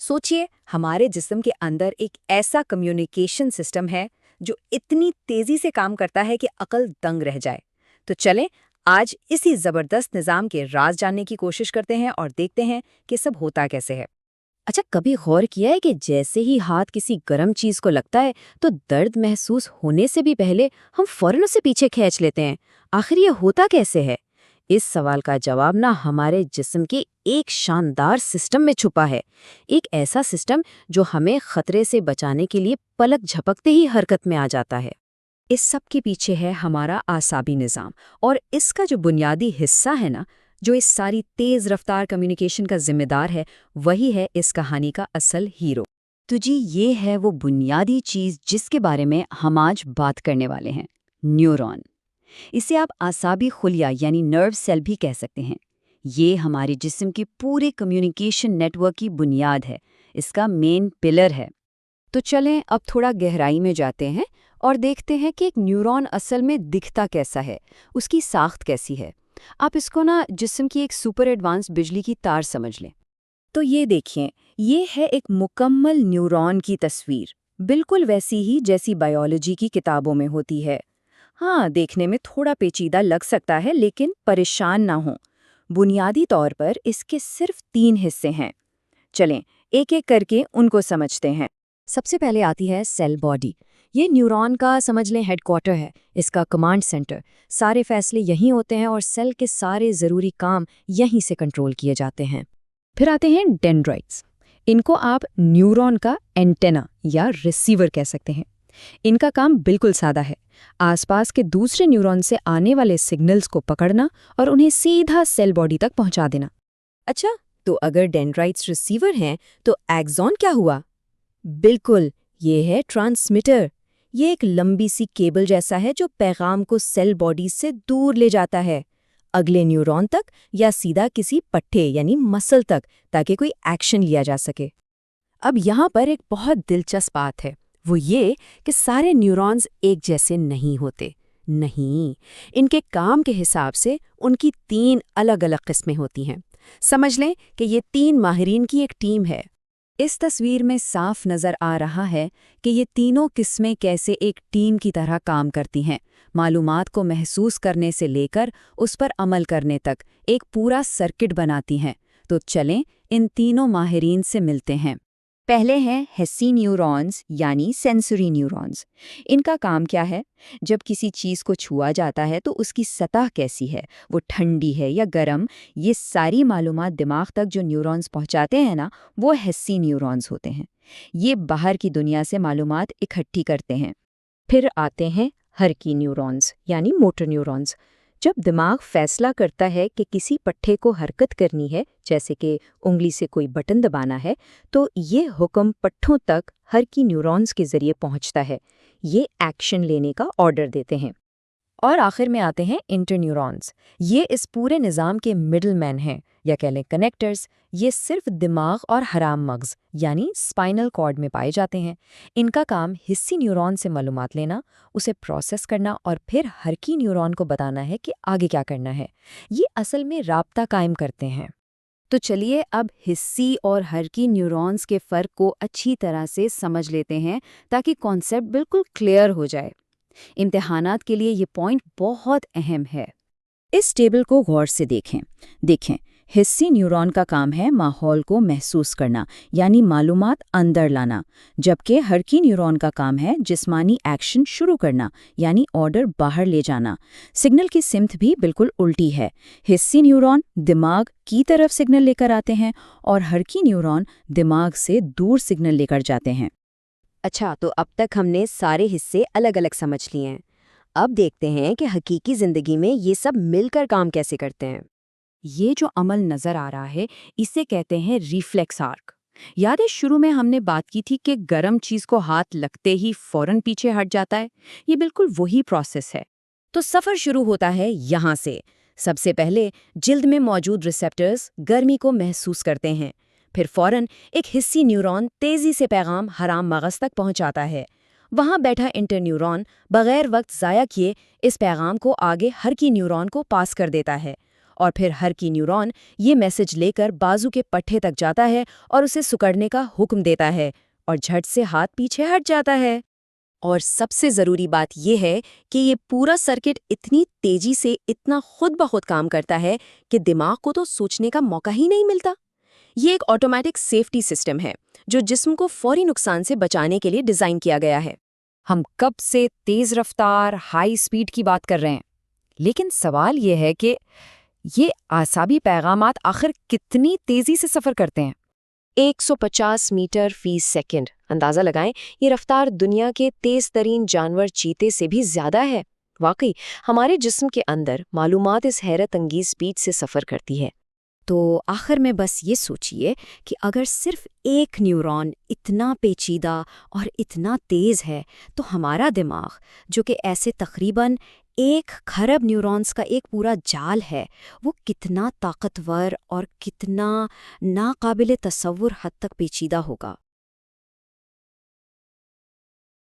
सोचिए, हमारे जिस्म के अंदर एक ऐसा कम्युनिकेशन सिस्टम है जो इतनी तेजी से काम करता है कि अकल दंग रह जाए। तो चलें, आज इसी जबरदस्त निजाम के राज जानने की कोशिश करते हैं और देखते हैं कि सब होता कैसे है। अच्छा, कभी गौर किया है कि जैसे ही हाथ किसी गर्म चीज को लगता है तो दर्द महसूस होने से भी पहले हम फौरन उसे पीछे खींच लेते हैं। आखिर ये होता कैसे है? इस सवाल का जवाब ना हमारे जिस्म के एक शानदार सिस्टम में छुपा है। एक ऐसा सिस्टम जो हमें खतरे से बचाने के लिए पलक झपकते ही हरकत में आ जाता है। इस सब के पीछे है हमारा आसाबी निज़ाम, और इसका जो बुनियादी हिस्सा है ना, जो इस सारी तेज़ रफ्तार कम्युनिकेशन का जिम्मेदार है, वही है इस कहानी का असल हीरो। तो जी, ये है वो बुनियादी चीज जिसके बारे में हम आज बात करने वाले हैं, न्यूरॉन। इसे आप आसाबी खुलिया यानी नर्व सेल भी कह सकते हैं। ये हमारे जिस्म के पूरे कम्युनिकेशन नेटवर्क की बुनियाद है, इसका मेन पिलर है। तो चलें अब थोड़ा गहराई में जाते हैं और देखते हैं कि एक न्यूरॉन असल में दिखता कैसा है, उसकी साख्त कैसी है। आप इसको ना जिस्म की एक सुपर एडवांस बिजली की तार समझ लें। तो ये देखिए, ये है एक मुकम्मल न्यूरॉन की तस्वीर, बिल्कुल वैसी ही जैसी बायोलॉजी की किताबों में होती है। हाँ, देखने में थोड़ा पेचीदा लग सकता है, लेकिन परेशान ना हो। बुनियादी तौर पर इसके सिर्फ 3 हिस्से हैं। चलें, एक एक करके उनको समझते हैं। सबसे पहले आती है सेल बॉडी। ये न्यूरॉन का समझ लें हेडक्वार्टर है, इसका कमांड सेंटर। सारे फैसले यहीं होते हैं और सेल के सारे ज़रूरी काम यहीं से कंट्रोल किए जाते हैं। फिर आते हैं डेंड्राइट्स। इनको आप न्यूरॉन का एंटेना या रिसीवर कह सकते हैं। इनका काम बिल्कुल सादा है, आसपास के दूसरे न्यूरॉन से आने वाले सिग्नल्स को पकड़ना और उन्हें सीधा सेल बॉडी तक पहुंचा देना। अच्छा, तो अगर डेंड्राइट्स रिसीवर हैं तो एक्सॉन क्या हुआ? बिल्कुल, ये है ट्रांसमीटर। ये एक लंबी सी केबल जैसा है जो पैगाम को सेल बॉडी से दूर ले जाता है, अगले न्यूरॉन तक या सीधा किसी पट्टे यानी मसल तक, ताकि कोई एक्शन लिया जा सके। अब यहाँ पर एक बहुत दिलचस्प बात है, वो ये कि सारे न्यूरॉन्स एक जैसे नहीं होते। नहीं, इनके काम के हिसाब से उनकी 3 अलग-अलग किस्में होती हैं। समझ लें कि ये 3 माहिरीन की एक टीम है। इस तस्वीर में साफ नज़र आ रहा है कि ये तीनों किस्में कैसे एक टीम की तरह काम करती हैं। मालूमात को महसूस करने से लेकर उस पर अमल करने तक एक पूरा सर्किट बनाती हैं। तो चलें, इन तीनों माहिरीन से मिलते हैं। पहले हैं हेस्सी न्यूरॉन्स यानी सेंसरी न्यूरॉन्स। इनका काम क्या है? जब किसी चीज़ को छुआ जाता है तो उसकी सतह कैसी है, वो ठंडी है या गर्म, ये सारी मालूमात दिमाग तक जो न्यूरॉन्स पहुंचाते हैं ना, वो हेस्सी न्यूरॉन्स होते हैं। ये बाहर की दुनिया से मालूमात इकट्ठी करते हैं। फिर आते हैं हरकी न्यूरॉन्स यानी मोटर न्यूरॉन्स। जब दिमाग फैसला करता है कि किसी पट्टे को हरकत करनी है, जैसे कि उंगली से कोई बटन दबाना है, तो ये हुक्म पट्टों तक हरकी न्यूरॉन्स के जरिए पहुंचता है। ये एक्शन लेने का ऑर्डर देते हैं। और आखिर में आते हैं इंटरन्यूरॉन्स। ये इस पूरे निज़ाम के मिडलमैन हैं, या कह लें कनेक्टर्स। ये सिर्फ दिमाग और हराम मगज यानी स्पाइनल कॉर्ड में पाए जाते हैं। इनका काम हिस्सी न्यूरॉन से मालूमात लेना, उसे प्रोसेस करना और फिर हरकी न्यूरॉन को बताना है कि आगे क्या करना है। ये असल में राब्ता कायम करते हैं। तो चलिए अब हिस्सी और हरकी न्यूरॉन्स के फ़र्क को अच्छी तरह से समझ लेते हैं, ताकि कॉन्सेप्ट बिल्कुल क्लियर हो जाए। इम्तिहानात के लिए ये पॉइंट बहुत अहम है। इस टेबल को गौर से देखें, हिस्सी न्यूरॉन का काम है माहौल को महसूस करना यानी मालूमात अंदर लाना, जबकि हरकी न्यूरॉन का काम है जिस्मानी एक्शन शुरू करना यानी ऑर्डर बाहर ले जाना। सिग्नल की सिमत भी बिल्कुल उल्टी है। हिस्सी न्यूरॉन दिमाग की तरफ सिग्नल लेकर आते हैं और हरकी न्यूरॉन दिमाग से दूर सिग्नल लेकर जाते हैं। अच्छा, तो अब तक हमने सारे हिस्से अलग अलग समझ लिए हैं। अब देखते हैं कि हकीकी ज़िंदगी में ये सब मिलकर काम कैसे करते हैं। ये जो अमल नज़र आ रहा है, इसे कहते हैं रिफ्लेक्स आर्क। याद है शुरू में हमने बात की थी कि गर्म चीज़ को हाथ लगते ही फौरन पीछे हट जाता है। ये बिल्कुल वही प्रोसेस है। तो सफ़र शुरू होता है यहाँ से। सबसे पहले जिल्द में मौजूद रिसेप्टर्स गर्मी को महसूस करते हैं। फिर फौरन एक हिस्सी न्यूरॉन तेज़ी से पैगाम हराम मगज़ तक पहुँचाता है। वहाँ बैठा इंटरन्यूरॉन बग़ैर वक्त ज़ाया किए इस पैगाम को आगे हरकी न्यूरॉन को पास कर देता है, اور پھر ہر کی نیورون یہ میسج لے کر بازو کے پٹھے تک جاتا ہے اور اسے سکڑنے کا حکم دیتا ہے اور جھٹ سے ہاتھ پیچھے ہٹ جاتا ہے۔ اور سب سے ضروری بات یہ ہے کہ یہ پورا سرکٹ اتنی تیزی سے اتنا خود بخود کام کرتا ہے کہ دماغ کو تو سوچنے کا موقع ہی نہیں ملتا۔ یہ ایک آٹومیٹک سیفٹی سسٹم ہے جو جسم کو فوری نقصان سے بچانے کے لیے ڈیزائن کیا گیا ہے۔ ہم کب سے تیز رفتار، ہائی سپیڈ کی بات کر رہے ہیں، لیکن سوال یہ ہے کہ یہ اعصابی پیغامات آخر کتنی تیزی سے سفر کرتے ہیں؟ 150 میٹر فی سیکنڈ، اندازہ لگائیں، یہ رفتار دنیا کے تیز ترین جانور چیتے سے بھی زیادہ ہے۔ واقعی ہمارے جسم کے اندر معلومات اس حیرت انگیز سپیڈ سے سفر کرتی ہے۔ تو آخر میں بس یہ سوچئے کہ اگر صرف ایک نیورون اتنا پیچیدہ اور اتنا تیز ہے تو ہمارا دماغ، جو کہ ایسے تقریباً 1 کھرب نیورونز کا ایک پورا جال ہے، وہ کتنا طاقتور اور کتنا ناقابل تصور حد تک پیچیدہ ہوگا۔